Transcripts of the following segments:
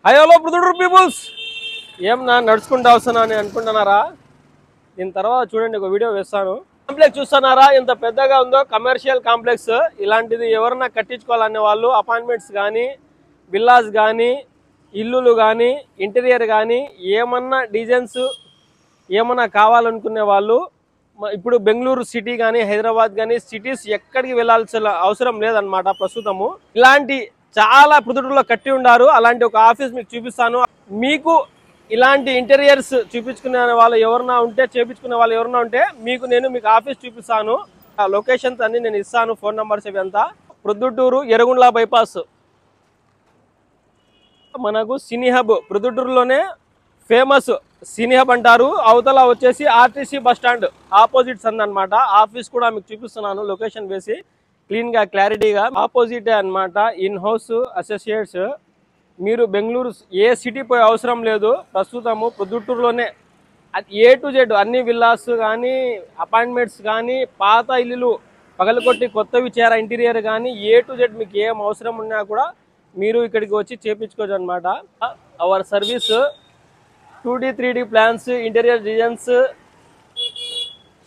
Hi hello Proddatur peoples, ఏం నా నడుచుకుంటూ వస్తున్నా అని అనుకుంటున్నారా? దీని తర్వాత చూడండి, ఒక వీడియో వేస్తాను. కాంప్లెక్స్ చూస్తున్నారా ఎంత పెద్దగా ఉందో? Commercial complex. ఇలాంటిది ఎవరన్నా కట్టించుకోవాలనే వాళ్ళు అపార్ట్మెంట్స్ కానీ, విల్లాస్ కానీ, ఇల్లులు కానీ, ఇంటీరియర్ కానీ ఏమన్నా డిజైన్స్ ఏమన్నా కావాలనుకునే వాళ్ళు ఇప్పుడు బెంగళూరు సిటీ కానీ, హైదరాబాద్ కానీ, సిటీస్ ఎక్కడికి వెళ్ళాల్సిన అవసరం లేదనమాట. ప్రస్తుతము ఇలాంటి చాలా ప్రొద్దుటూరులో కట్టి ఉన్నారు. అలాంటి ఒక ఆఫీస్ మీకు చూపిస్తాను. మీకు ఇలాంటి ఇంటీరియర్స్ చూపించుకునే వాళ్ళు ఎవరన్నా ఉంటే, చేపించుకునే వాళ్ళు ఎవరన్నా ఉంటే మీకు ఆఫీస్ చూపిస్తాను. ఆ లొకేషన్స్ అన్ని నేను ఇస్తాను, ఫోన్ నంబర్స్ ఇవి అంతా. ప్రొద్దుటూరు ఎర్రగుంట్ల బైపాస్ మనకు సినీ హబ్, ప్రొద్దుటూరులోనే ఫేమస్ సినీ హబ్ అంటారు. అవతల వచ్చేసి ఆర్టీసీ బస్ స్టాండ్ ఆపోజిట్స్ అన్నమాట. ఆఫీస్ కూడా మీకు చూపిస్తున్నాను లొకేషన్ వేసి, క్లీన్ గా క్లారిటీగా. ఆపోజిటే అన్నమాట. In house associates. మీరు బెంగళూరు ఏ సిటీ పోయే అవసరం లేదు. ప్రస్తుతము ప్రొద్దుటూరులోనే ఏ టు జెడ్ అన్ని విల్లాస్ కానీ, అపార్ట్మెంట్స్ కానీ, పాత ఇల్లులు పగలకొట్టి కొత్తవి చేర ఇంటీరియర్ కానీ ఏ టు జెడ్ మీకు ఏం అవసరం ఉన్నా కూడా మీరు ఇక్కడికి వచ్చి చేపించుకోవచ్చు అనమాట. Our service 2D 3D plans, interior designs,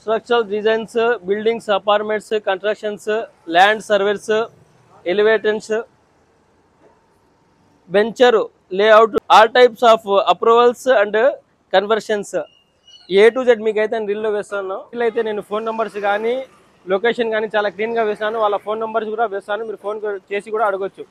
structural designs, buildings, apartments, constructions, land surveys, elevations, venture layout, all types of approvals and conversions. A to Z మీకు అయితే రీల్లో వేస్తాను. అయితే నేను ఫోన్ నెంబర్స్ కానీ, లొకేషన్ కానీ చాలా క్లీన్గా వేస్తాను. వాళ్ళ ఫోన్ నెంబర్స్ కూడా వేస్తాను. మీరు ఫోన్ చేసి కూడా అడగొచ్చు.